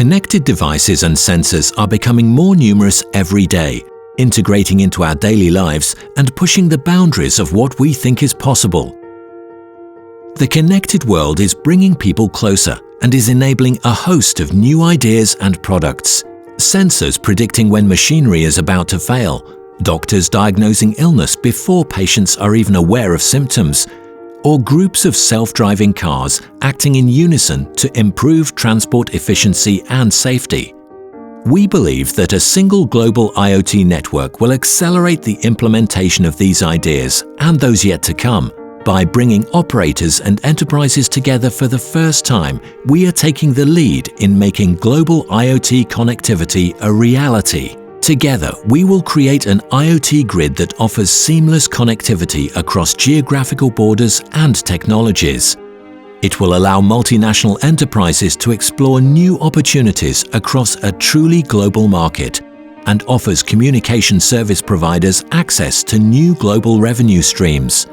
Connected devices and sensors are becoming more numerous every day, integrating into our daily lives and pushing the boundaries of what we think is possible. The connected world is bringing people closer and is enabling a host of new ideas and products. Sensors predicting when machinery is about to fail, doctors diagnosing illness before patients are even aware of symptoms, or groups of self-driving cars acting in unison to improve transport efficiency and safety. We believe that a single global IoT network will accelerate the implementation of these ideas and those yet to come. By bringing operators and enterprises together for the first time, we are taking the lead in making global IoT connectivity a reality. Together, we will create an IoT grid that offers seamless connectivity across geographical borders and technologies. It will allow multinational enterprises to explore new opportunities across a truly global market and offers communication service providers access to new global revenue streams.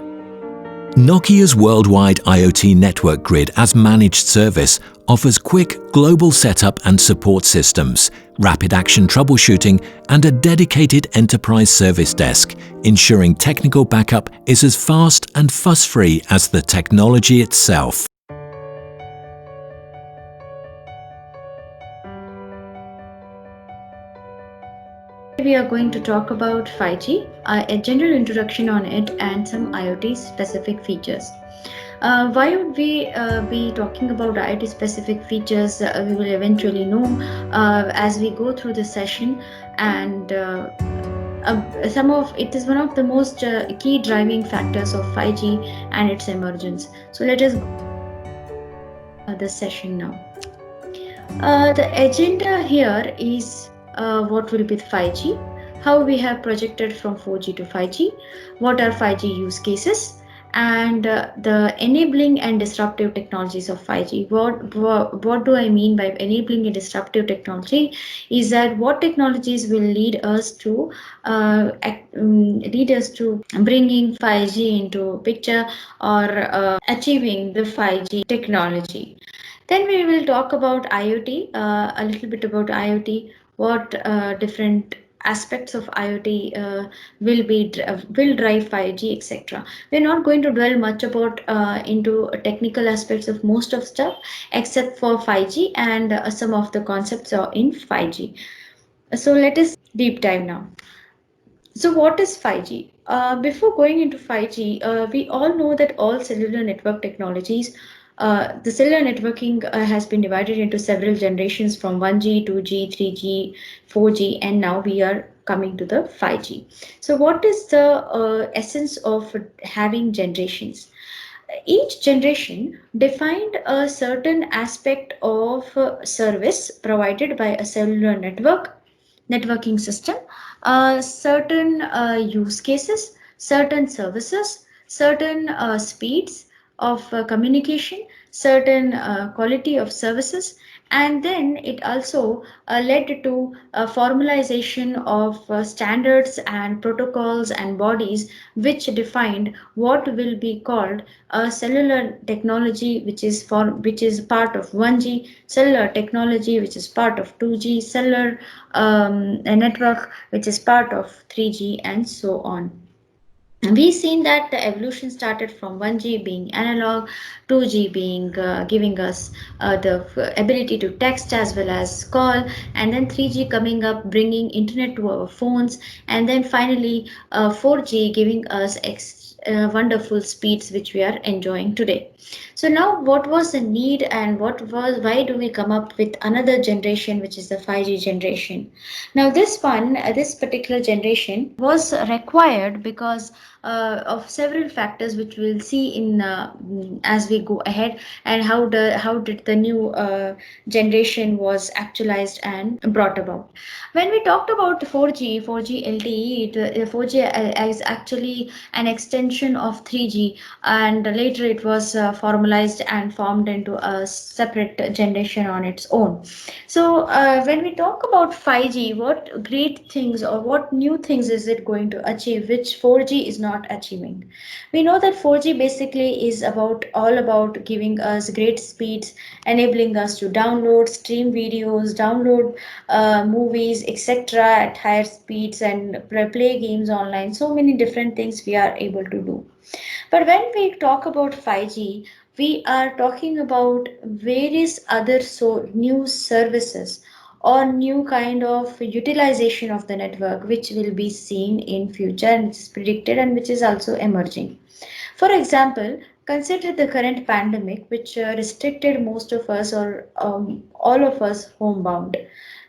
Nokia's worldwide IoT network grid as managed service offers quick global setup and support systems, rapid action troubleshooting, and a dedicated enterprise service desk, ensuring technical backup is as fast and fuss-free as the technology itself. We are going to talk about 5G, a general introduction on it, and some IoT specific features. Why would we be talking about IoT specific features? We will eventually know as we go through the session, and some of it is one of the most key driving factors of 5G and its emergence. So let us go the session now. The agenda here is what will be 5G, how we have projected from 4G to 5G, what are 5G use cases, and the enabling and disruptive technologies of 5G. What do I mean by enabling a disruptive technology is that what technologies will lead us to bringing 5G into picture or achieving the 5G technology. Then we will talk about IoT, a little bit about IoT, what different aspects of IoT will drive 5G, etc. We're not going to dwell much about into technical aspects of most of stuff except for 5G, and some of the concepts are in 5G. So let us deep dive now. So what is 5G? Before going into 5G, we all know that all cellular network technologies, the cellular networking has been divided into several generations from 1G, 2G, 3G, 4G, and now we are coming to the 5G. So what is the essence of having generations? Each generation defined a certain aspect of service provided by a cellular networking system, certain use cases, certain services, certain speeds of communication, certain quality of services, and then it also led to formalization of standards and protocols and bodies which defined what will be called a cellular technology, which is part of 1G, cellular technology which is part of 2G, cellular a network which is part of 3G, and so on. We've seen that the evolution started from 1G being analog, 2G being giving us the ability to text as well as call, and then 3G coming up bringing internet to our phones, and then finally 4G giving us wonderful speeds which we are enjoying today. So now what was the need, and why do we come up with another generation which is the 5G generation? Now this particular generation was required because of several factors which we'll see in as we go ahead, and how did the new generation was actualized and brought about. When we talked about 4G LTE, 4G is actually an extension of 3G, and later it was formalized and formed into a separate generation on its own. So when we talk about 5G, what great things or what new things is it going to achieve which 4G is not not achieving. We know that 4G basically is about all about giving us great speeds, enabling us to download, stream videos, download movies, etc. at higher speeds and play games online. So many different things we are able to do. But when we talk about 5G, we are talking about various other new services or new kind of utilization of the network which will be seen in future and which is predicted and which is also emerging. For example, consider the current pandemic which restricted most of us or all of us homebound.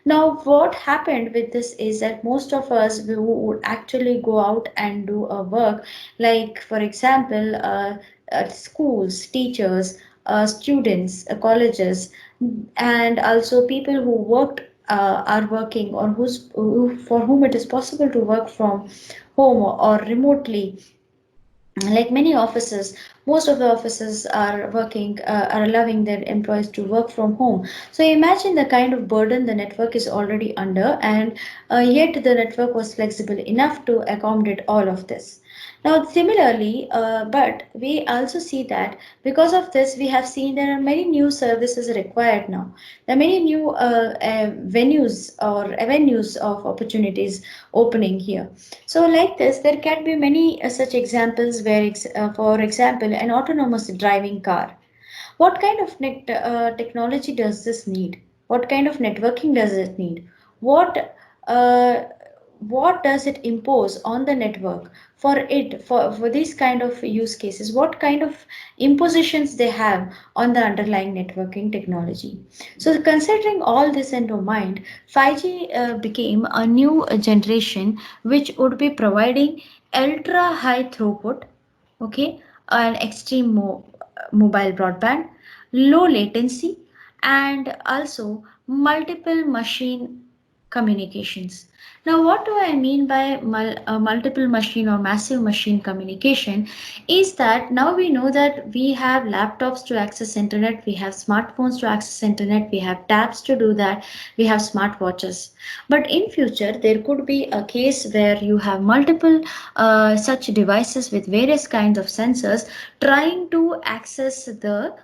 Now, what happened with this is that most of us who would actually go out and do a work, like for example, schools, teachers, students, colleges, and also people who are working or for whom it is possible to work from home or remotely, like many offices, most of the offices are working are allowing their employees to work from home. So imagine the kind of burden the network is already under, and yet the network was flexible enough to accommodate all of this. Now similarly, but we also see that because of this we have seen there are many new services required now. There are many new venues or avenues of opportunities opening here. So, like this, there can be many such examples where, for example, an autonomous driving car. What kind of technology does this need? What kind of networking does it need? What uh, what does it impose on the network for these kind of use cases? What kind of impositions they have on the underlying networking technology? So considering all this into mind, 5G became a new generation which would be providing ultra high throughput, okay, an extreme mobile broadband, low latency, and also multiple machine communications. Now, what do I mean by multiple machine or massive machine communication? Is that now we know that we have laptops to access internet, we have smartphones to access internet, we have tabs to do that, we have smartwatches. But in future, there could be a case where you have multiple such devices with various kinds of sensors trying to access the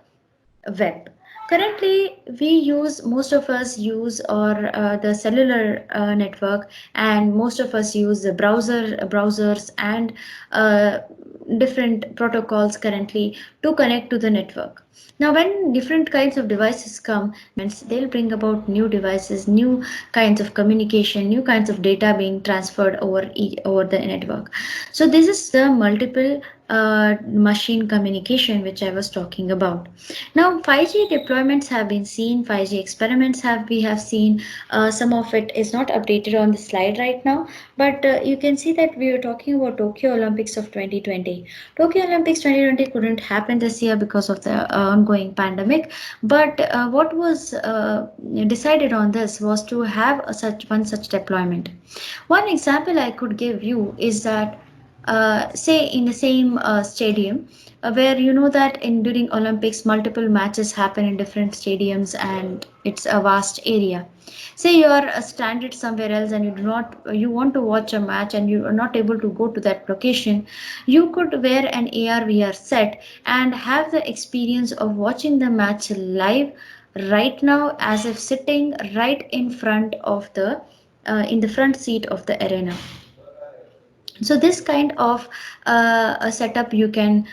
web. Currently, most of us use or the cellular network, and most of us use the browsers and uh, different protocols currently to connect to the network. Now, when different kinds of devices come, they'll bring about new devices, new kinds of communication, new kinds of data being transferred over the network. So this is the multiple machine communication which I was talking about. Now 5G deployments have been seen, 5G experiments we have seen. Some of it is not updated on the slide right now, but you can see that we are talking about Tokyo Olympics of 2020. Tokyo Olympics 2020 couldn't happen this year because of the ongoing pandemic, but what was decided on this was to have such deployment. One example I could give you is that say in the same stadium, where you know that in during Olympics multiple matches happen in different stadiums and it's a vast area. Say you are stranded somewhere else and you want to watch a match and you are not able to go to that location, you could wear an AR VR set and have the experience of watching the match live right now as if sitting right in front of the in the front seat of the arena. So this kind of a setup you can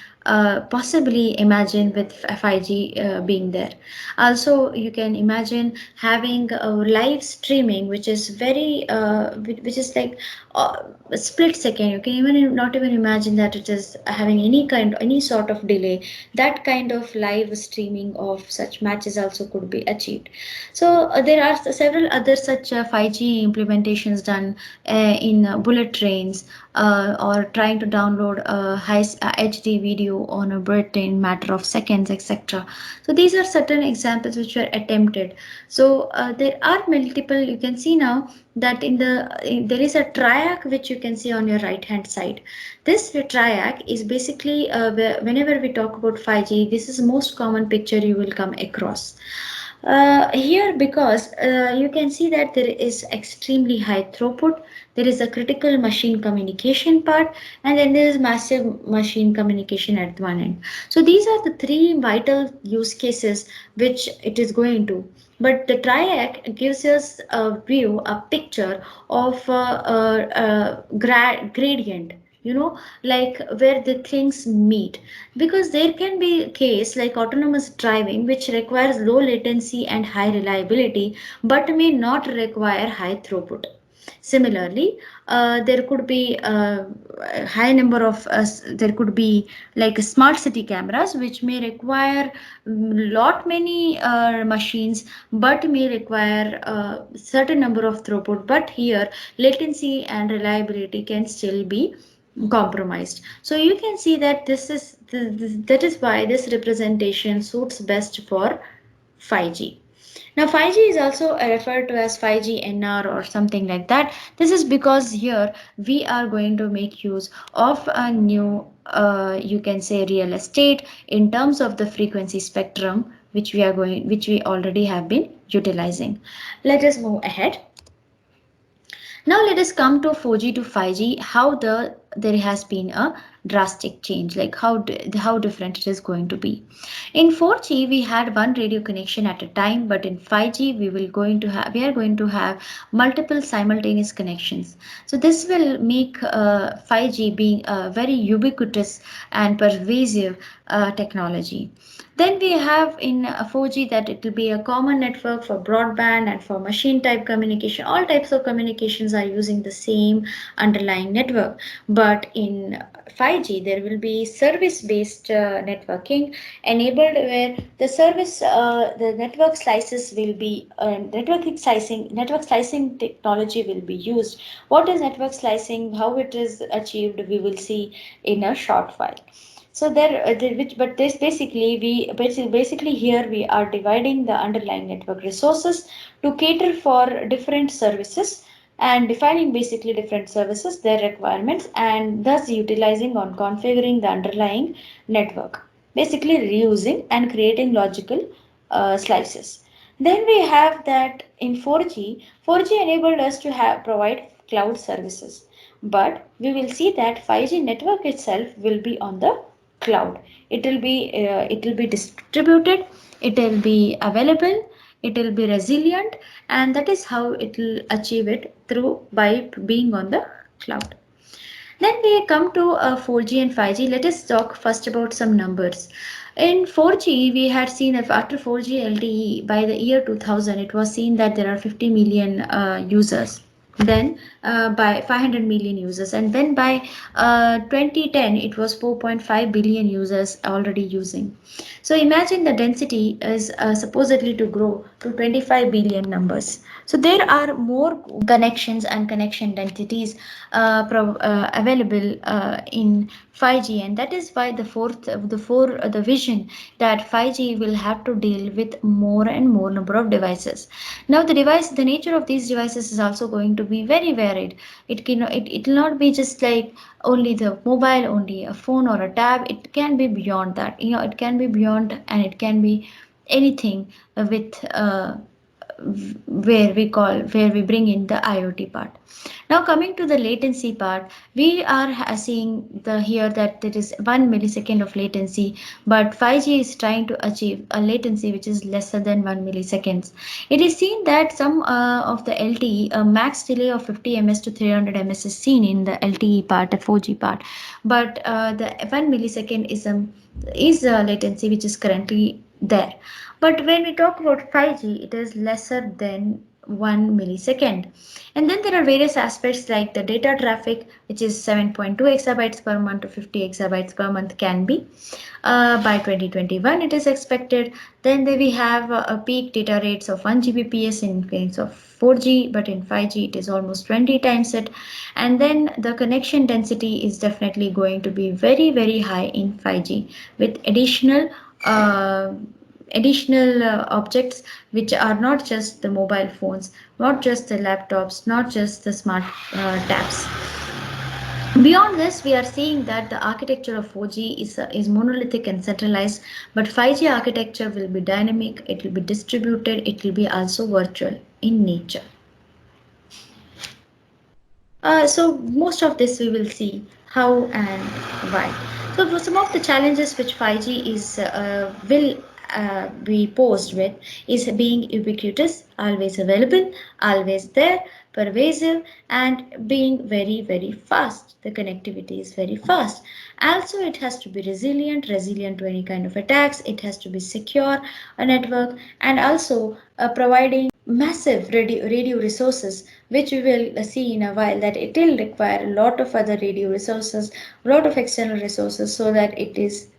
possibly imagine with 5G being there. Also, you can imagine having a live streaming, which is which is like a split second. You can even not even imagine that it is having any sort of delay. That kind of live streaming of such matches also could be achieved. So there are several other such 5G implementations done in bullet trains, or trying to download a high HD video on a bullet train in matter of seconds, etc. So these are certain examples which were attempted. So there are multiple. You can see now that there is a triac which you can see on your right hand side. This triac is basically whenever we talk about 5G, this is the most common picture you will come across. Here, because you can see that there is extremely high throughput, there is a critical machine communication part, and then there is massive machine communication at one end. So these are the three vital use cases which it is going to. But the triac gives us a view, a picture of gradient, like where the things meet, because there can be a case like autonomous driving which requires low latency and high reliability but may not require high throughput. Similarly, there could be a high number of there could be like smart city cameras which may require lot many machines but may require a certain number of throughput, but here latency and reliability can still be compromised. So you can see that that is why this representation suits best for 5G. Now 5G is also referred to as 5G NR or something like that. This is because here we are going to make use of a new you can say real estate in terms of the frequency spectrum which we already have been utilizing. Let us move ahead. Now let us come to 4G to 5G, how there has been a drastic change, like how different it is going to be. In 4G we had one radio connection at a time, but in 5G we are going to have multiple simultaneous connections. So this will make 5G being a very ubiquitous and pervasive technology. Then we have in 4G that it will be a common network for broadband and for machine type communication. All types of communications are using the same underlying network. But in 5G, there will be service based networking enabled where the network slices will be network slicing technology will be used. What is network slicing? How it is achieved? We will see in a short while. So but this basically here we are dividing the underlying network resources to cater for different services and defining basically different services, their requirements, and thus utilizing on configuring the underlying network. Basically reusing and creating logical slices. Then we have that in 4G, 4G enabled us to provide cloud services. But we will see that 5G network itself will be on the cloud. It will be distributed, it will be available, it will be resilient, and that is how it will achieve it through by being on the cloud. Then we come to 4G and 5G. Let us talk first about some numbers. In 4G, we had seen that after 4G LTE, by the year 2000, it was seen that there are 50 million users. Then by 500 million users, and then by 2010, it was 4.5 billion users already using. So imagine the density is supposedly to grow to 25 billion numbers. So there are more connections and connection densities available in 5G, and that is why the vision that 5G will have to deal with more and more number of devices. Now the nature of these devices is also going to be very varied. It will not be just like only the mobile, only a phone or a tab. It can be beyond that. It can be beyond, and it can be anything with where we bring in the IoT part. Now coming to the latency part, we are seeing here that there is 1 millisecond of latency, but 5G is trying to achieve a latency which is lesser than 1 milliseconds. It is seen that some of the LTE, a max delay of 50 ms to 300 ms is seen in the LTE part, the 4G part, but the 1 millisecond is a latency which is currently there. But when we talk about 5G, it is lesser than 1 millisecond. And then there are various aspects like the data traffic, which is 7.2 exabytes per month to 50 exabytes per month can be. By 2021, it is expected. Then we have a peak data rates of 1 Gbps in case of 4G, but in 5G it is almost 20 times it. And then the connection density is definitely going to be very, very high in 5G with additional objects which are not just the mobile phones, not just the laptops, not just the smart tabs. Beyond this, we are seeing that the architecture of 4G is monolithic and centralized, but 5G architecture will be dynamic, it will be distributed, it will be also virtual in nature. So most of this we will see how and why. So for some of the challenges which 5G is will be posed with is being ubiquitous, always available, always there, pervasive, and being very fast. The connectivity is very fast. Also, it has to be resilient to any kind of attacks. It has to be secure, a network, and also providing massive radio resources, which we will see in a while, that it will require a lot of other radio resources, a lot of external resources, so that it is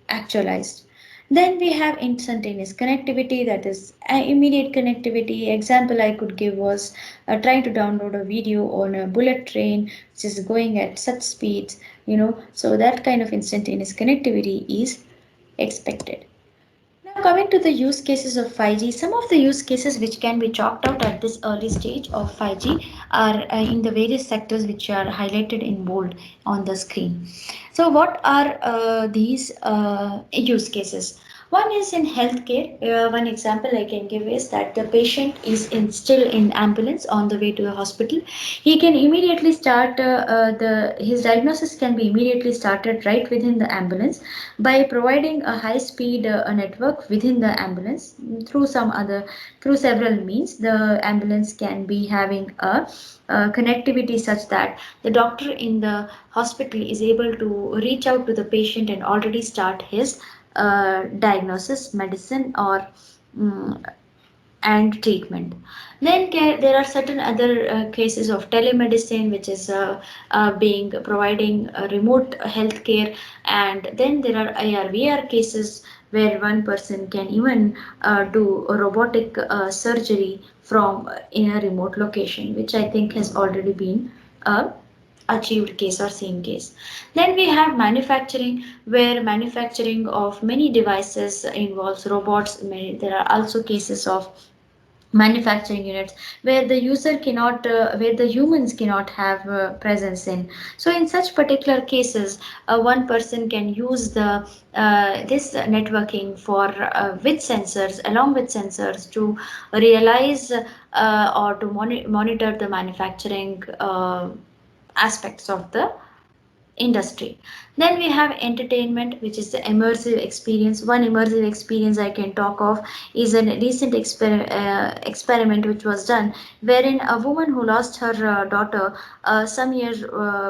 actualized. Then we have instantaneous connectivity, that is immediate connectivity. Example I could give was trying to download a video on a bullet train which is going at such speeds, so that kind of instantaneous connectivity is expected. Now, coming to the use cases of 5G, some of the use cases which can be chalked out at this early stage of 5G are in the various sectors which are highlighted in bold on the screen. So, what are these use cases? One is in healthcare. One example I can give is that the patient is still in ambulance on the way to the hospital. He can immediately start the his diagnosis can be immediately started right within the ambulance by providing a high speed network within the ambulance through several means. The ambulance can be having a connectivity such that the doctor in the hospital is able to reach out to the patient and already start his diagnosis, medicine, or mm, and treatment. Then there are certain other cases of telemedicine, which is being providing remote healthcare, and then there are IR/VR cases where one person can even do a robotic surgery from in a remote location, which I think has already been achieved case or seen case. Then we have manufacturing, where manufacturing of many devices involves robots. There are also cases of manufacturing units where the user cannot where the humans cannot have presence in. So in such particular cases, one person can use the this networking for with sensors, along with sensors, to realize or to monitor the manufacturing aspects of the industry. Then we have entertainment, which is the immersive experience. One immersive experience I can talk of is a recent experiment which was done, wherein a woman who lost her daughter some years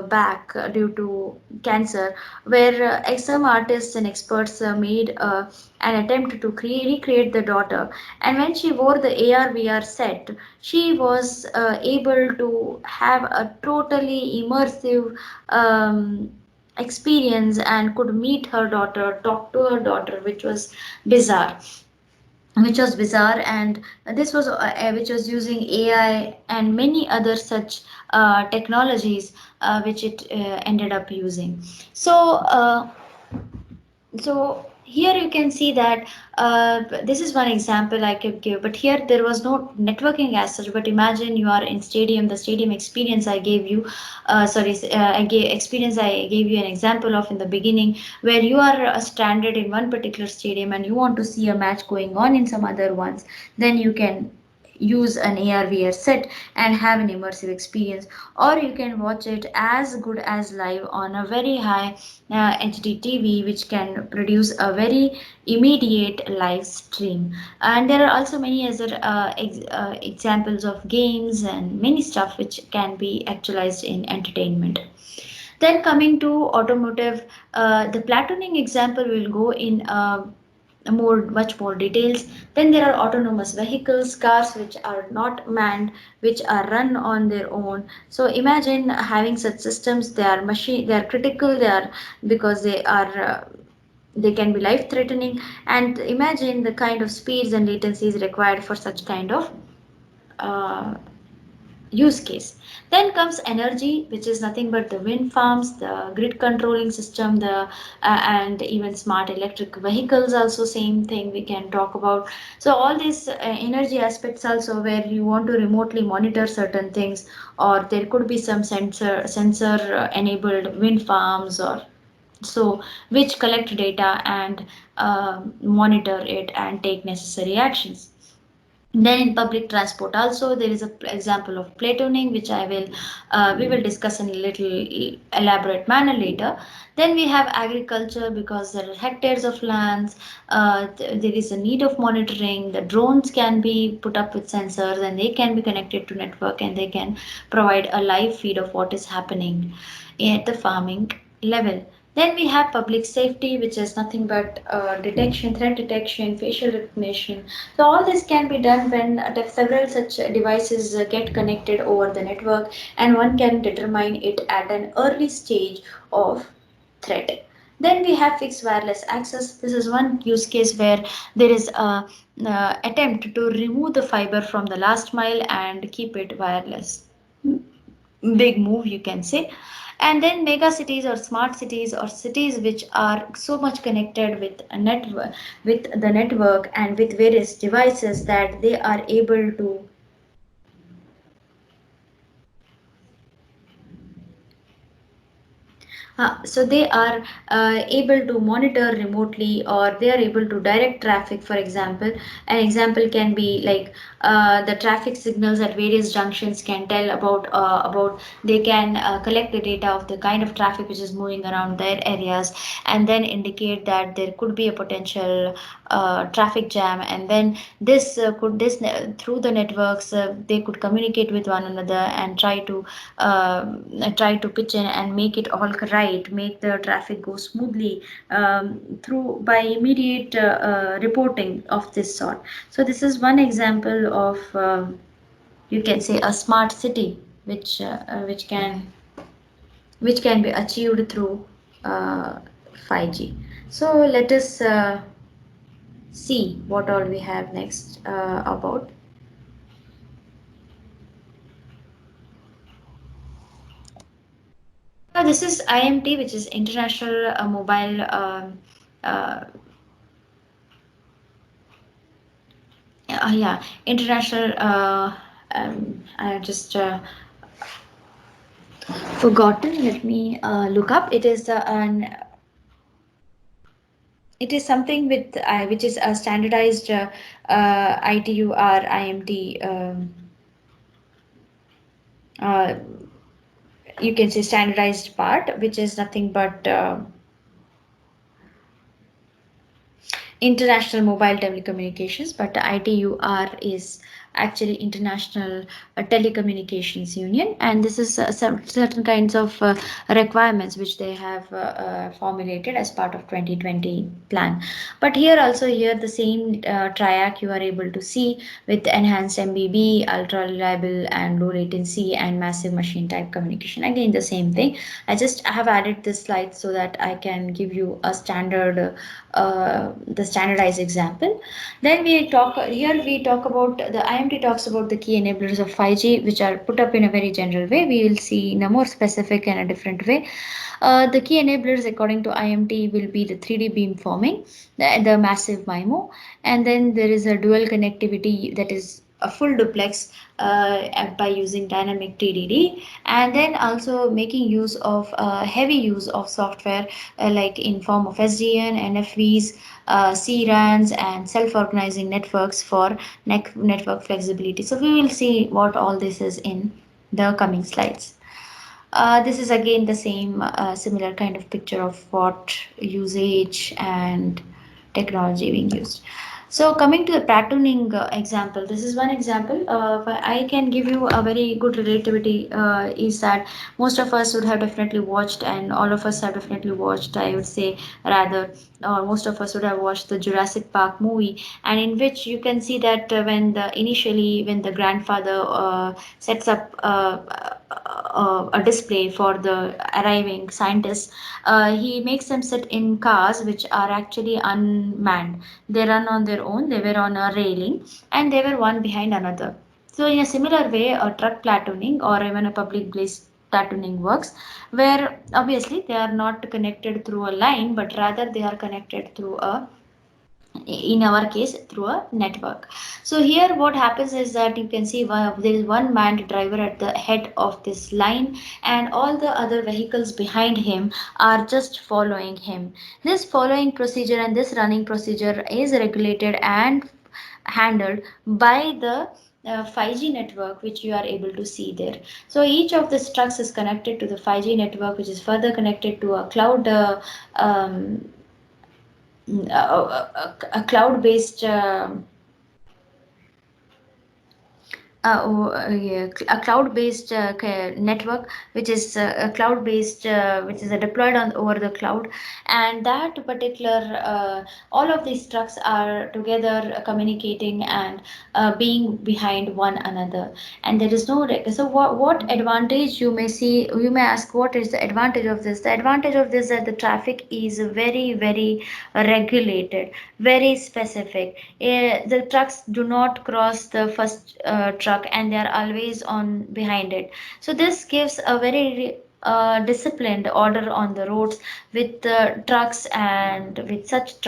back due to cancer, where some artists and experts made an attempt to recreate the daughter, and when she wore the AR VR set, she was able to have a totally immersive experience and could meet her daughter, talk to her daughter, bizarre which was bizarre. And this was which was using AI and many other such technologies which it ended up using. So here you can see that this is one example I could give, but here there was no networking as such. But imagine you are in stadium, the stadium experience I gave you, experience I gave you an example of in the beginning, where you are stranded in one particular stadium and you want to see a match going on in some other ones. Then you can use an AR/VR set and have an immersive experience, or you can watch it as good as live on a very high HD TV, which can produce a very immediate live stream. And there are also many other examples of games and many stuff which can be actualized in entertainment. Then coming to automotive, the platooning example will go in much more details. Then there are autonomous vehicles, cars which are not manned, which are run on their own. So imagine having such systems. They are critical. They are because they can be life threatening. And imagine the kind of speeds and latencies required for such kind of uh, use case. Then comes energy, which is nothing but the wind farms, the grid controlling system, the and even smart electric vehicles. Also, same thing we can talk about. So all these energy aspects also where you want to remotely monitor certain things, or there could be some sensor enabled wind farms or so which collect data and monitor it and take necessary actions. Then in public transport also there is a example of platooning, which I will we will discuss in a little elaborate manner later. Then we have agriculture, because there are hectares of lands. There is a need of monitoring. The drones can be put up with sensors and they can be connected to network and they can provide a live feed of what is happening at the farming level. Then we have public safety, which is nothing but detection, threat detection, facial recognition. So all this can be done when several such devices get connected over the network, and one can determine it at an early stage of threat. Then we have fixed wireless access. This is one use case where there is a attempt to remove the fiber from the last mile and keep it wireless. Big move, you can say. And then mega cities or smart cities or cities which are so much connected with a network, with the network and with various devices, that they are able to so they are able to monitor remotely, or they are able to direct traffic. For example, an example can be like the traffic signals at various junctions can tell about they can collect the data of the kind of traffic which is moving around their areas, and then indicate that there could be a potential traffic jam. And then through the networks they could communicate with one another and try to pitch in and make it all right, make the traffic go smoothly through by immediate reporting of this sort. So this is one example of you can say a smart city which can be achieved through uh, 5G. So let us see what all we have next about. This is IMT, which is International Mobile uh, yeah, International. I just forgotten. Let me look up. It is something with which is a standardized ITUR IMT. Uh, you can say standardized part, which is nothing but International Mobile Telecommunications, but the ITUR is actually International Telecommunications Union, and this is some certain kinds of requirements which they have formulated as part of 2020 plan. But here also, here the same triac you are able to see with enhanced MBB, ultra reliable and low latency, and massive machine type communication. Again, the same thing. I have added this slide so that I can give you a standard the standardized example. Then we talk about the IMT talks about the key enablers of 5G, which are put up in a very general way. We will see in a more specific and a different way. The key enablers according to IMT will be the 3D beamforming, the massive MIMO, and then there is a dual connectivity, that is a full duplex by using dynamic TDD, and then also making use of heavy use of software like in form of SDN, NFVs, CRANs, and self-organizing networks for network flexibility. So we will see what all this is in the coming slides. This is again the same similar kind of picture of what usage and technology being used. So coming to the platooning example, this is one example. I can give you a very good relativity is that most of us would have definitely watched, and all of us have definitely watched, I would say, rather, most of us would have watched the Jurassic Park movie, and in which you can see that when the grandfather sets up a display for the arriving scientists, he makes them sit in cars which are actually unmanned. They run on their own, they were on a railing, and they were one behind another. So in a similar way, a truck platooning or even a public place platooning works, where obviously they are not connected through a line, but rather they are connected through a, in our case, through a network. So here what happens is that you can see there is one manned driver at the head of this line, and all the other vehicles behind him are just following him. This following procedure and this running procedure is regulated and handled by the 5G network, which you are able to see there. So each of the trucks is connected to the 5G network, which is further connected to a cloud um, a cloud-based yeah, a cloud-based network, which is a cloud-based, which is deployed on over the cloud, and that particular all of these trucks are together communicating and being behind one another, and there is no so what advantage you may see, you may ask what is the advantage of this. The advantage of this is that the traffic is very regulated, very specific. The trucks do not cross the first truck, and they are always on behind it. So this gives a very disciplined order on the roads, with trucks and such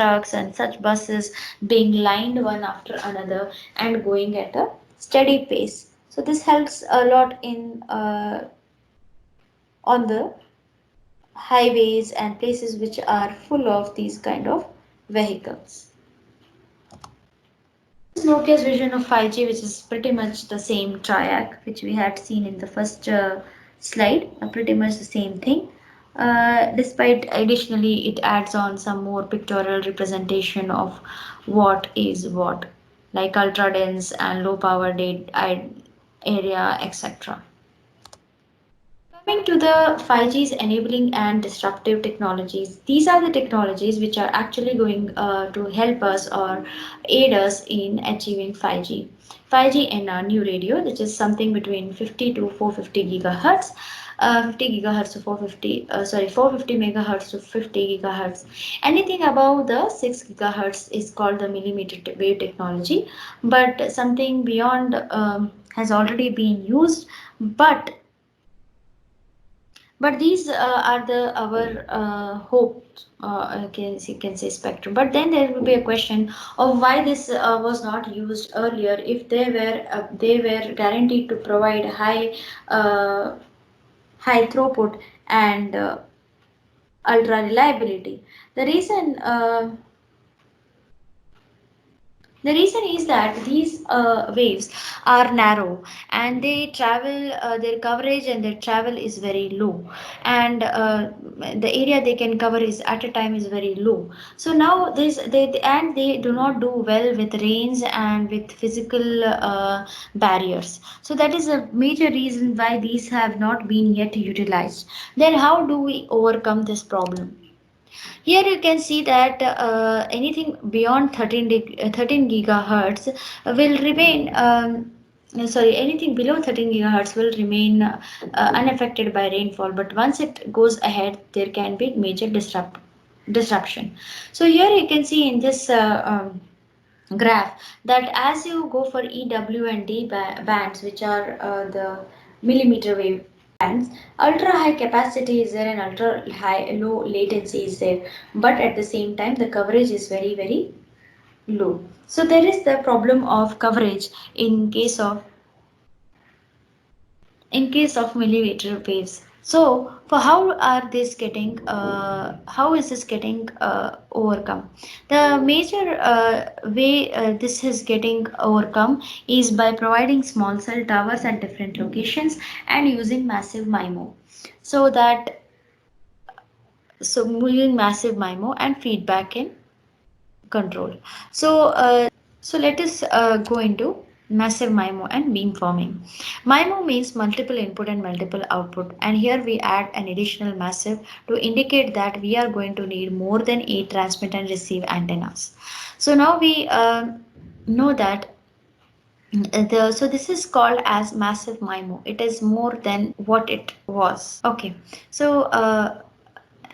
buses being lined one after another and going at a steady pace. So this helps a lot in on the highways and places which are full of these kind of vehicles. This is Nokia's vision of 5G, which is pretty much the same triac which we had seen in the first slide, pretty much the same thing. Despite additionally, it adds on some more pictorial representation of what is what, like ultra dense and low power area, etc. Coming to the 5G's enabling and disruptive technologies, these are the technologies which are actually going to help us or aid us in achieving 5G. 5G in a new radio, which is something between 50 to 450 gigahertz. 50 gigahertz to 450 450 megahertz to 50 gigahertz. Anything above the 6 gigahertz is called the millimeter wave technology, but something beyond has already been used, but these are the our hopes, you can say spectrum. But then there will be a question of why this was not used earlier if they were guaranteed to provide uh, high throughput and ultra reliability. The reason The reason is that these waves are narrow, and they travel, their coverage and their travel is very low, and the area they can cover is at a time is very low. So now they do not do well with rains and with physical barriers. So that is a major reason why these have not been yet utilized. Then how do we overcome this problem? Here you can see that anything beyond 13 gigahertz will remain anything below 13 gigahertz will remain unaffected by rainfall, but once it goes ahead there can be major disruption. So here you can see in this graph that as you go for EW and D bands, which are the millimeter wave bands, ultra high capacity is there and ultra high low latency is there, but at the same time the coverage is very low. So there is the problem of coverage in case of millimeter waves. So for how is this getting overcome? The major way this is getting overcome is by providing small cell towers at different locations and using massive MIMO. So that so using massive MIMO and feedback in control. So let us go into massive MIMO and beamforming. MIMO means multiple input and multiple output, and here we add an additional massive to indicate that we are going to need more than 8 transmit and receive antennas. So now we know that so this is called as massive MIMO. It is more than what it was. Okay, so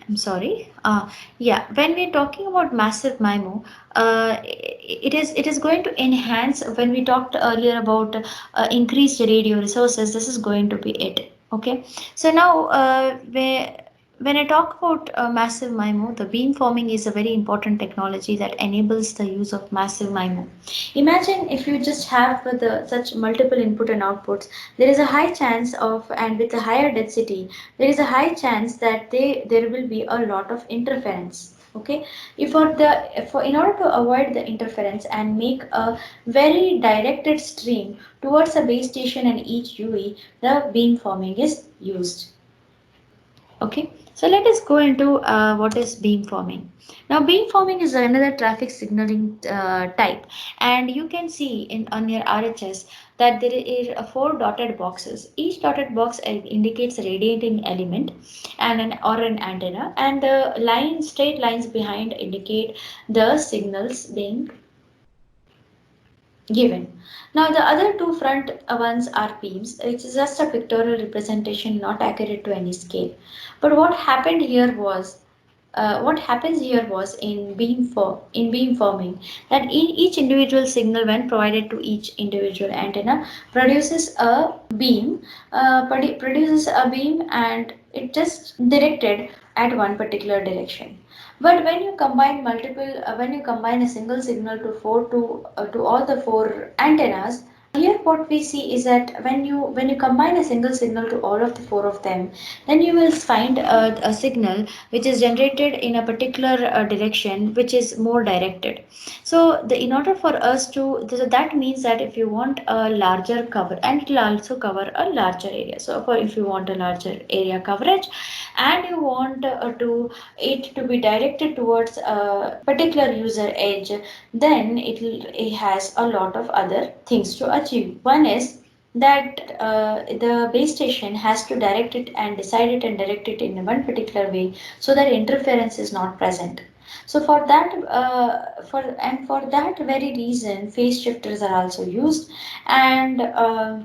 I'm sorry. Yeah, when we're talking about massive MIMO, it is going to enhance. When we talked earlier about increased radio resources, this is going to be it. Okay. So now, when I talk about massive MIMO, the beamforming is a very important technology that enables the use of massive MIMO. Imagine if you just have such multiple input and outputs, there is a high chance of, and with a higher density, there is a high chance that there will be a lot of interference. Okay, if for the for in order to avoid the interference and make a very directed stream towards a base station and each UE, the beamforming is used. Okay, so let us go into what is beamforming. Now, beamforming is another traffic signaling type, and you can see in on your RHS that there is four dotted boxes. Each dotted box indicates a radiating element and an or an antenna, and the straight lines behind indicate the signals being given. Now the other two front ones are beams, which is just a pictorial representation not accurate to any scale. But what happens here was in beam forming that each individual signal when provided to each individual antenna produces a beam produces a beam and it just directed at one particular direction. But when you combine a single signal to all the four antennas, here what we see is that when you combine a single signal to all of the four of them, then you will find a signal which is generated in a particular direction, which is more directed. So in order for us to, so that means that if you want a larger cover, and it will also cover a larger area. So for if you want a larger area coverage, and you want it to be directed towards a particular user edge, then it has a lot of other things to achieve. One is that the base station has to direct it and decide it and direct it in one particular way so that interference is not present. So for that very reason, phase shifters are also used, and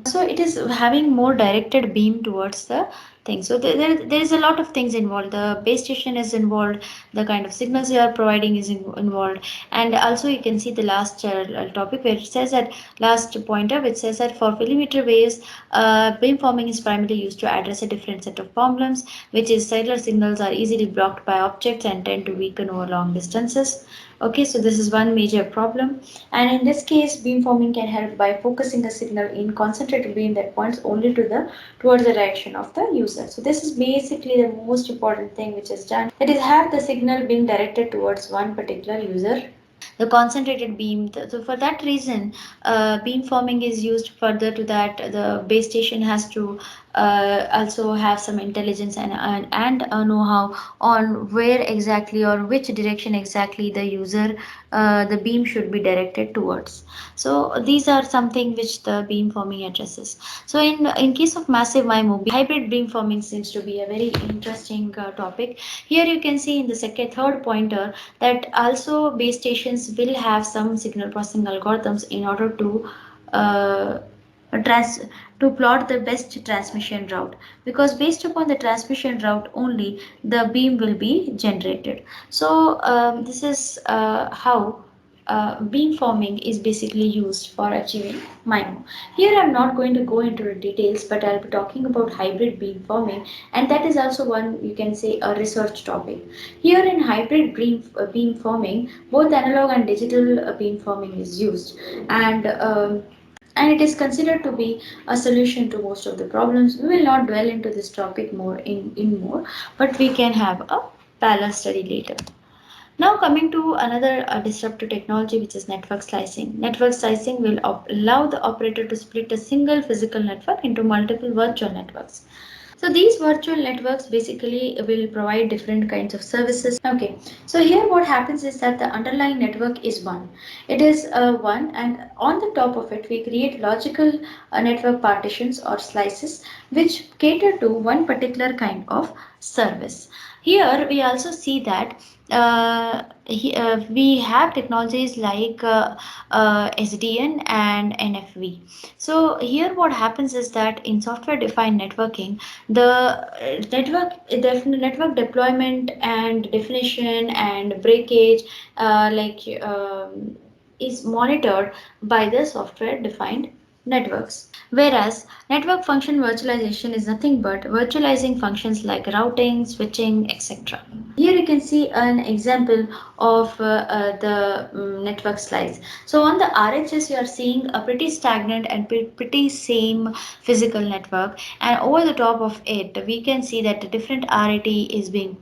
so it is having more directed beam towards the thing. So there is a lot of things involved. The base station is involved, the kind of signals you are providing is involved, and also you can see the last topic where it says that last pointer which says that for millimeter waves, beamforming is primarily used to address a different set of problems, which is cellular signals are easily blocked by objects and tend to weaken over long distances. Okay, so this is one major problem, and in this case beamforming can help by focusing a signal in concentrated beam that points only towards the direction of the user. So this is basically the most important thing which is done, that is have the signal being directed towards one particular user, the concentrated beam. So for that reason, beam forming is used. Further to that, the base station has to also have some intelligence and know-how on where exactly or which direction exactly the beam should be directed towards. So these are something which the beam forming addresses. So in case of massive MIMO, hybrid beam forming seems to be a very interesting topic. Here you can see in the third pointer that also base stations will have some signal processing algorithms in order uh, trans to plot the best transmission route, because based upon the transmission route only the beam will be generated. So this is how beam forming is basically used for achieving MIMO. Here I'm not going to go into the details, but I'll be talking about hybrid beam forming, and that is also one you can say a research topic. Here in hybrid beam forming, both analog and digital beam forming is used, and it is considered to be a solution to most of the problems. We will not dwell into this topic more, but we can have a parallel study later. Now coming to another disruptive technology, which is network slicing. Network slicing will allow the operator to split a single physical network into multiple virtual networks. So these virtual networks basically will provide different kinds of services. Okay, so here what happens is that the underlying network is one. It is one, and on the top of it we create logical network partitions or slices which cater to one particular kind of service. Here we also see that we have technologies like SDN and NFV. So here what happens is that in software defined networking, the network deployment and definition and breakage like is monitored by the software defined networks. Whereas network function virtualization is nothing but virtualizing functions like routing, switching, etc. Here you can see an example of the network slides. So on the RHS you are seeing a pretty stagnant and pretty same physical network, and over the top of it we can see that a different RAT is being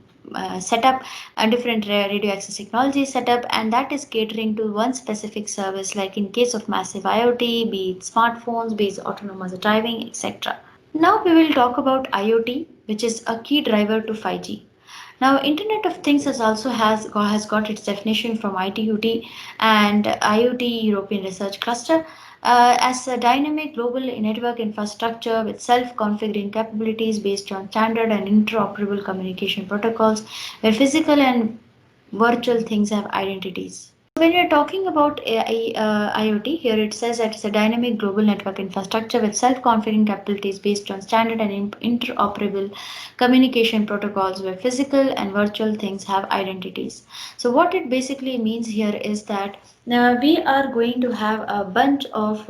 set up, a different radio access technology set up, and that is catering to one specific service, like in case of massive IoT, be it smartphones, be it autonomous driving, etc. Now we will talk about IoT, which is a key driver to 5G. Now, Internet of Things has got its definition from ITUT and IoT European Research Cluster as a dynamic global network infrastructure with self-configuring capabilities based on standard and interoperable communication protocols, where physical and virtual things have identities. When you're talking about IoT, here it says that it's a dynamic global network infrastructure with self-configuring capabilities based on standard and interoperable communication protocols where physical and virtual things have identities. So what it basically means here is that we are going to have a bunch of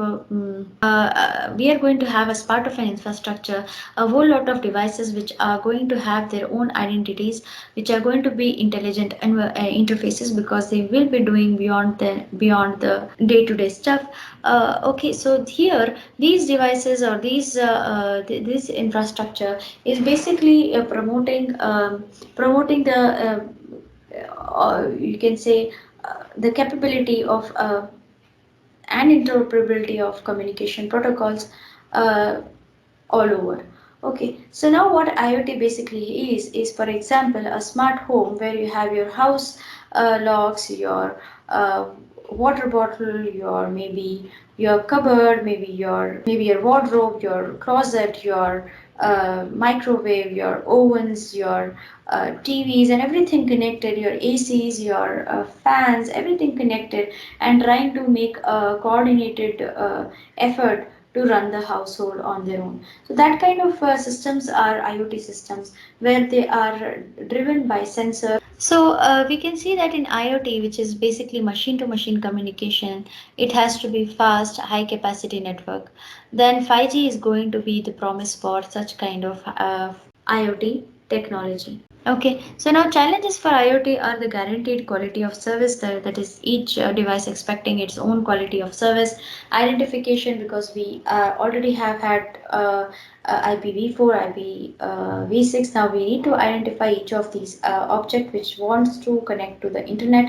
we are going to have as part of an infrastructure a whole lot of devices which are going to have their own identities, which are going to be intelligent interfaces, because they will be doing beyond the day to day stuff. Okay, so here these devices or this infrastructure is basically promoting the you can say the capability of and interoperability of communication protocols uh, all over. Okay, so now what IoT basically is for example a smart home where you have your house locks, your water bottle, your maybe your cupboard, maybe your wardrobe, your closet, your microwave, your ovens, your TVs, and everything connected, your ACs, your fans, everything connected, and trying to make a coordinated effort to run the household on their own. So that kind of systems are IoT systems where they are driven by sensor. So we can see that in IoT, which is basically machine to machine communication, it has to be fast, high capacity network. Then 5G is going to be the promise for such kind of IoT technology. Okay, so now challenges for IoT are the guaranteed quality of service, that is each device expecting its own quality of service, identification, because we already have had IPv4, IPv6. Now we need to identify each of these object which wants to connect to the internet,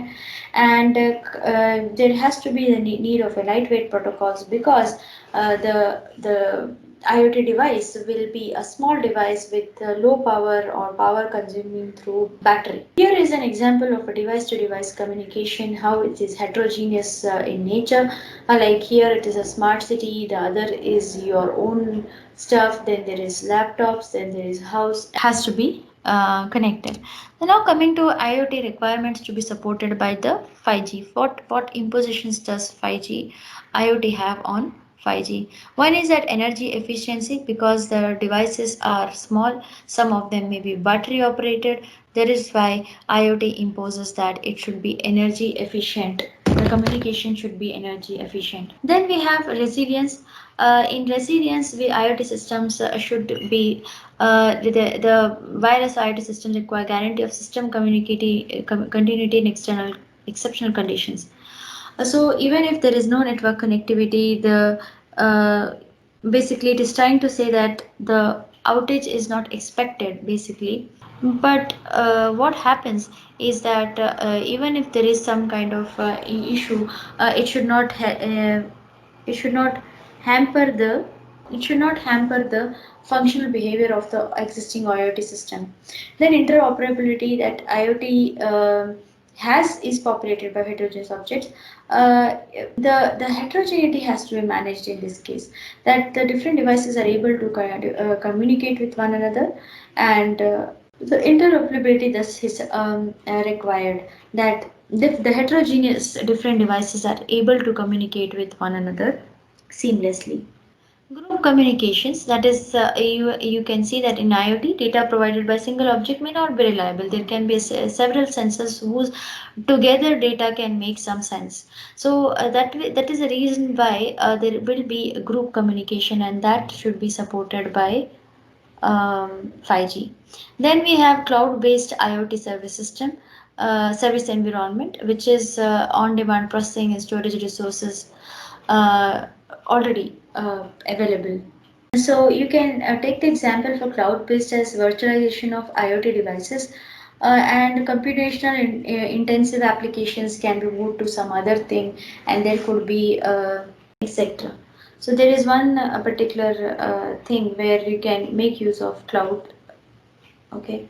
and there has to be the need of a lightweight protocols, because the IoT device will be a small device with low power or power consuming through battery. Here is an example of a device to device communication, how it is heterogeneous in nature. Like here it is a smart city, the other is your own stuff, then there is laptops, then there is house, has to be connected. So now coming to IoT requirements to be supported by the 5G. What impositions does 5G IoT have on 5G? One is that energy efficiency, because the devices are small, some of them may be battery operated. That is why IoT imposes that it should be energy efficient. The communication should be energy efficient. Then we have resilience. In resilience, IoT systems should be the wireless IoT systems require guarantee of system continuity in exceptional conditions. So even if there is no network connectivity, the uh, basically it is trying to say that the outage is not expected basically. But what happens is that even if there is some kind of issue, it should not it should not hamper the functional behavior of the existing IoT system. Then interoperability, that IoT has is populated by heterogeneous objects. The heterogeneity has to be managed in this case, that the different devices are able to communicate with one another, and So interoperability thus is required, that the heterogeneous different devices are able to communicate with one another seamlessly. Group communications, that is, you can see that in IoT, data provided by single object may not be reliable. There can be several sensors whose together data can make some sense. So that is the reason why there will be a group communication, and that should be supported by 5G. Then we have cloud-based IoT service system, service environment, which is on-demand processing and storage resources uh, already available. So you can take the example for cloud-based as virtualization of IoT devices, and computational intensive applications can be moved to some other thing, and there could be etc. So there is one particular thing where you can make use of cloud. Okay,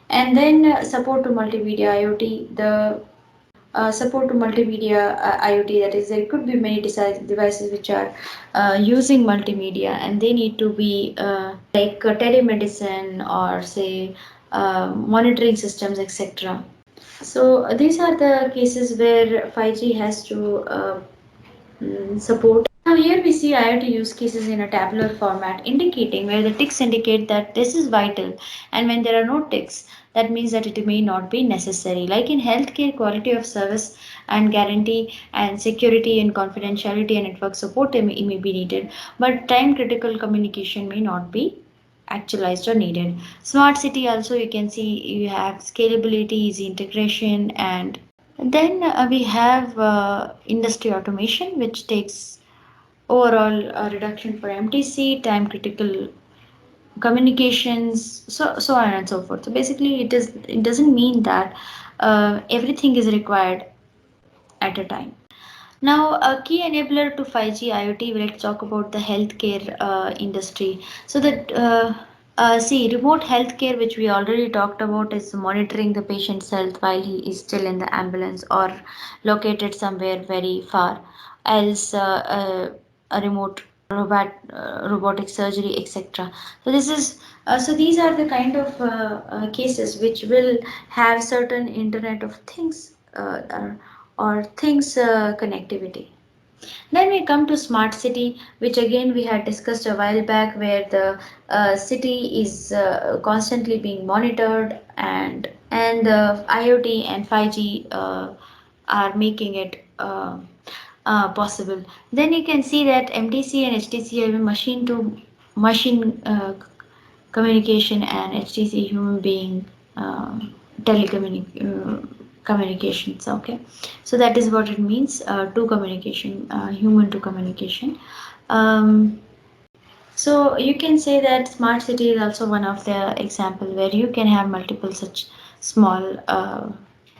and then support to multimedia IoT. The support to multimedia IoT, that is, there could be many devices which are using multimedia, and they need to be like telemedicine or say monitoring systems, etc. So these are the cases where 5G has to support. Now here we see IoT use cases in a tabular format, indicating where the ticks indicate that this is vital, and when there are no ticks, that means that it may not be necessary. Like in healthcare, quality of service and guarantee and security and confidentiality and network support may be needed, but time critical communication may not be actualized or needed. Smart city also, you can see you have scalability, easy integration, and then we have industry automation, which takes overall reduction for MTC, time critical communications, so on and so forth. So basically, it doesn't mean that everything is required at a time. Now, a key enabler to 5G IoT, let's talk about the healthcare industry. So that see, remote healthcare, which we already talked about, is monitoring the patient's health while he is still in the ambulance or located somewhere very far, else a remote robotic surgery, etc. So this is so these are the kind of cases which will have certain Internet of Things or things connectivity. Then we come to smart city, which again we had discussed a while back, where the city is constantly being monitored, and IoT and 5G are making it possible. Then you can see that MTC and HTC have a machine to machine communication, and HTC human being communications. Okay, so that is what it means, to communication, human to communication. Um, so you can say that smart city is also one of the example where you can have multiple such small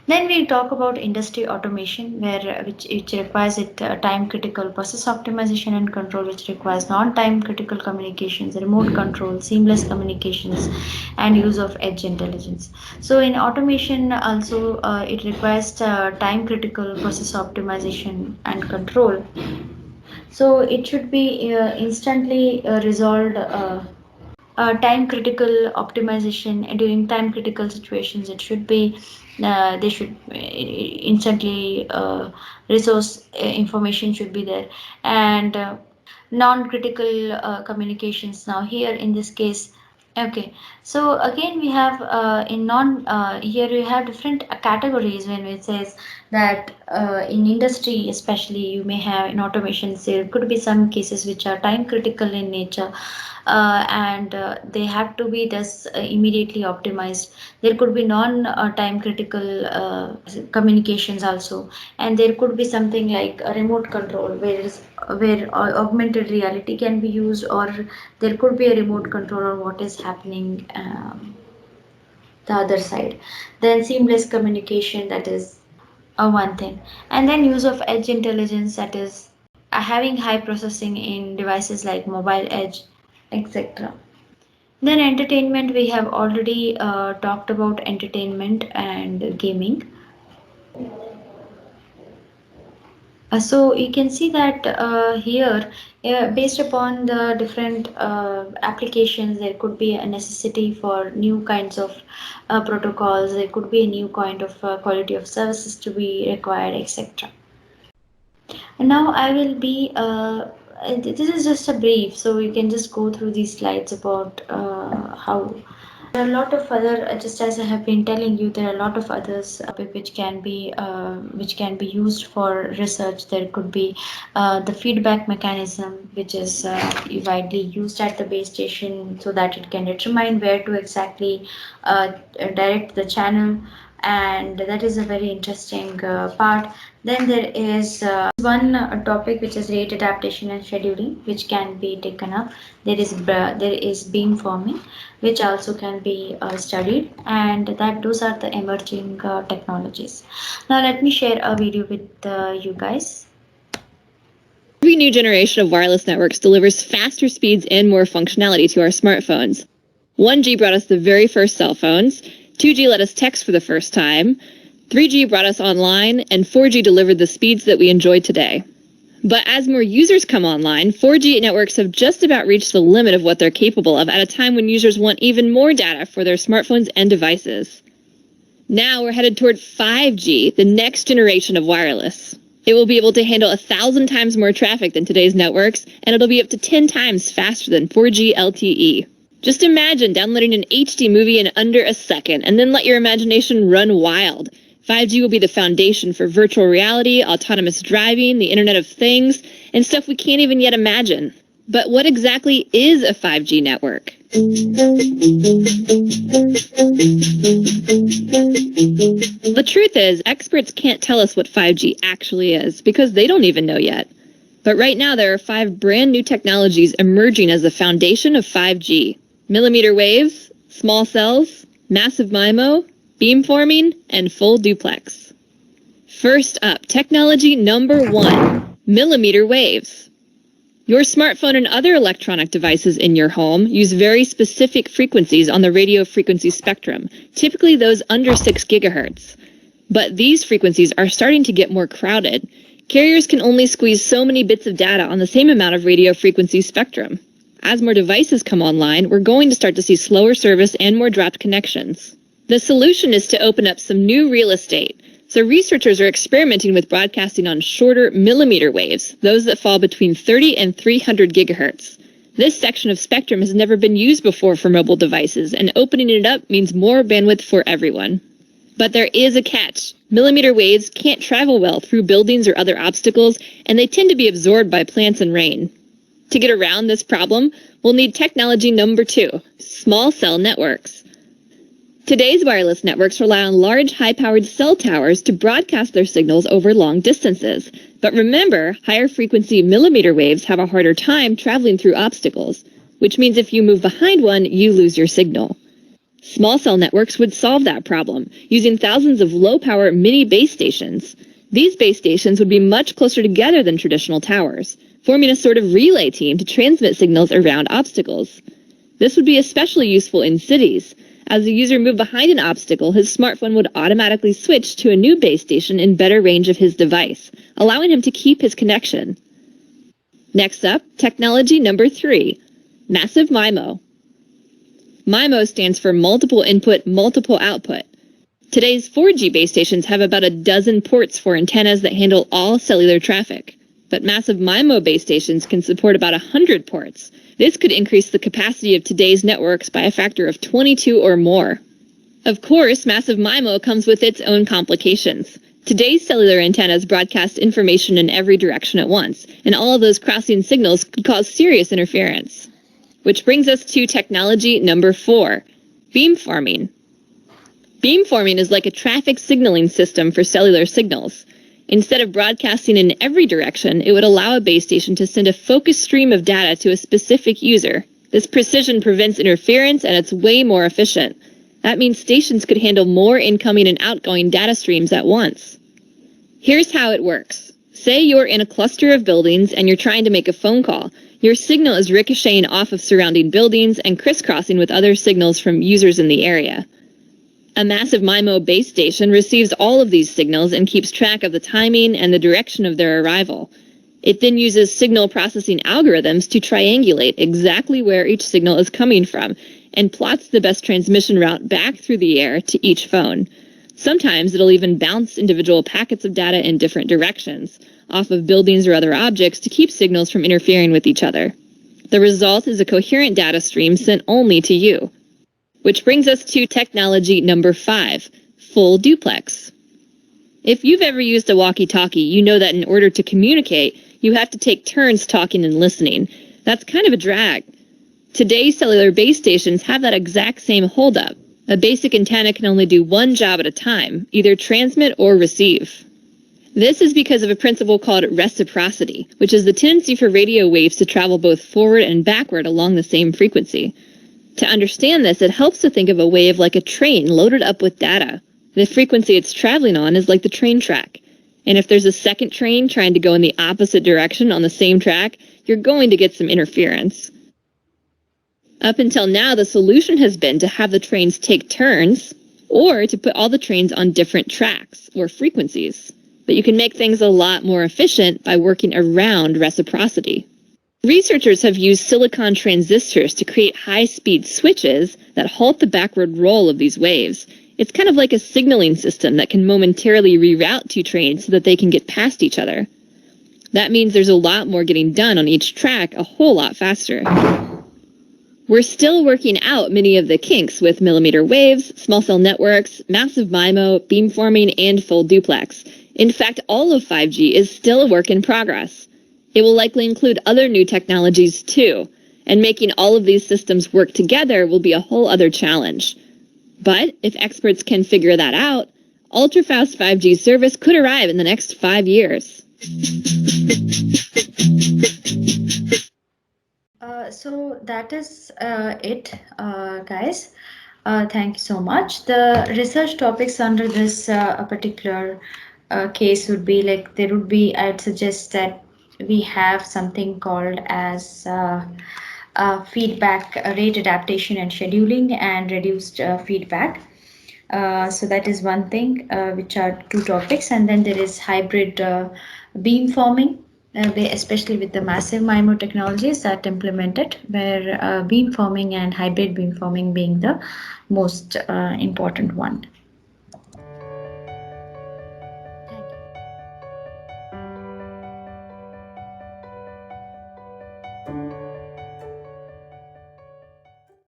then we talk about industry automation, where which requires it time critical process optimization and control, which requires non-time critical communications, remote control, seamless communications, and use of edge intelligence. So in automation also it requires time critical process optimization and control. So it should be instantly resolved. Time critical optimization during time critical situations, it should be they should instantly resource information should be there, and non-critical communications. Now here in this case, okay, so again we have in non here we have different categories when it says that in industry especially you may have in automation, there could be some cases which are time critical in nature, and they have to be thus immediately optimized. There could be non time critical communications also, and there could be something like a remote control where augmented reality can be used, or there could be a remote control on what is happening the other side. Then seamless communication, that is one thing, and then use of edge intelligence, that is having high processing in devices like mobile edge, etc. Then entertainment, we have already talked about entertainment and gaming. So you can see that here, based upon the different applications, there could be a necessity for new kinds of protocols. There could be a new kind of quality of services to be required, etc. And now I will be. This is just a brief, so you can just go through these slides about how. There are a lot of other, just as I have been telling you, there are a lot of others which can be used for research. There could be the feedback mechanism, which is widely used at the base station, so that it can determine where to exactly direct the channel, and that is a very interesting part. Then there is one topic which is rate adaptation and scheduling, which can be taken up. There is beamforming, which also can be studied, and that those are the emerging technologies. Now let me share a video with you guys. Every new generation of wireless networks delivers faster speeds and more functionality to our smartphones. 1G brought us the very first cell phones, 2G let us text for the first time, 3G brought us online, and 4G delivered the speeds that we enjoy today. But as more users come online, 4G networks have just about reached the limit of what they're capable of at a time when users want even more data for their smartphones and devices. Now we're headed toward 5G, the next generation of wireless. It will be able to handle 1,000 times more traffic than today's networks, and it'll be up to 10 times faster than 4G LTE. Just imagine downloading an HD movie in under a second, and then let your imagination run wild. 5G will be the foundation for virtual reality, autonomous driving, the Internet of Things, and stuff we can't even yet imagine. But what exactly is a 5G network? The truth is, experts can't tell us what 5G actually is because they don't even know yet. But right now there are 5 brand new technologies emerging as the foundation of 5G. Millimeter waves, small cells, massive MIMO, beamforming, and full duplex. First up, technology number 1, millimeter waves. Your smartphone and other electronic devices in your home use very specific frequencies on the radio frequency spectrum, typically those under 6 gigahertz. But these frequencies are starting to get more crowded. Carriers can only squeeze so many bits of data on the same amount of radio frequency spectrum. As more devices come online, we're going to start to see slower service and more dropped connections. The solution is to open up some new real estate. So researchers are experimenting with broadcasting on shorter millimeter waves, those that fall between 30 and 300 gigahertz. This section of spectrum has never been used before for mobile devices, and opening it up means more bandwidth for everyone. But there is a catch. Millimeter waves can't travel well through buildings or other obstacles, and they tend to be absorbed by plants and rain. To get around this problem, we'll need technology number 2, small cell networks. Today's wireless networks rely on large, high-powered cell towers to broadcast their signals over long distances. But remember, higher frequency millimeter waves have a harder time traveling through obstacles, which means if you move behind one, you lose your signal. Small cell networks would solve that problem, using thousands of low-power mini base stations. These base stations would be much closer together than traditional towers, forming a sort of relay team to transmit signals around obstacles. This would be especially useful in cities. As the user moved behind an obstacle, his smartphone would automatically switch to a new base station in better range of his device, allowing him to keep his connection. Next up, technology number 3, massive MIMO. MIMO stands for multiple input, multiple output. Today's 4G base stations have about a dozen ports for antennas that handle all cellular traffic. But massive MIMO base stations can support about 100 ports. This could increase the capacity of today's networks by a factor of 22 or more. Of course, massive MIMO comes with its own complications. Today's cellular antennas broadcast information in every direction at once, and all of those crossing signals could cause serious interference. Which brings us to technology number 4, beamforming. Beamforming is like a traffic signaling system for cellular signals. Instead of broadcasting in every direction, it would allow a base station to send a focused stream of data to a specific user. This precision prevents interference, and it's way more efficient. That means stations could handle more incoming and outgoing data streams at once. Here's how it works. Say you're in a cluster of buildings and you're trying to make a phone call. Your signal is ricocheting off of surrounding buildings and crisscrossing with other signals from users in the area. A massive MIMO base station receives all of these signals and keeps track of the timing and the direction of their arrival. It then uses signal processing algorithms to triangulate exactly where each signal is coming from and plots the best transmission route back through the air to each phone. Sometimes it'll even bounce individual packets of data in different directions, off of buildings or other objects to keep signals from interfering with each other. The result is a coherent data stream sent only to you. Which brings us to technology number 5, full duplex. If you've ever used a walkie-talkie, you know that in order to communicate, you have to take turns talking and listening. That's kind of a drag. Today's cellular base stations have that exact same holdup. A basic antenna can only do one job at a time, either transmit or receive. This is because of a principle called reciprocity, which is the tendency for radio waves to travel both forward and backward along the same frequency. To understand this, it helps to think of a wave like a train loaded up with data. The frequency it's traveling on is like the train track. And if there's a second train trying to go in the opposite direction on the same track, you're going to get some interference. Up until now, the solution has been to have the trains take turns, or to put all the trains on different tracks or frequencies. But you can make things a lot more efficient by working around reciprocity. Researchers have used silicon transistors to create high-speed switches that halt the backward roll of these waves. It's kind of like a signaling system that can momentarily reroute two trains so that they can get past each other. That means there's a lot more getting done on each track a whole lot faster. We're still working out many of the kinks with millimeter waves, small cell networks, massive MIMO, beamforming, and full duplex. In fact, all of 5G is still a work in progress. It will likely include other new technologies too, and making all of these systems work together will be a whole other challenge. But if experts can figure that out, ultra-fast 5G service could arrive in the next 5 years. So that is it, guys. Thank you so much. The research topics under this particular case would be like, there would be, I'd suggest that we have something called as feedback rate adaptation and scheduling, and reduced feedback. So that is one thing, which are two topics. And then there is hybrid beamforming, especially with the massive MIMO technologies that implemented, where beamforming and hybrid beamforming being the most important one.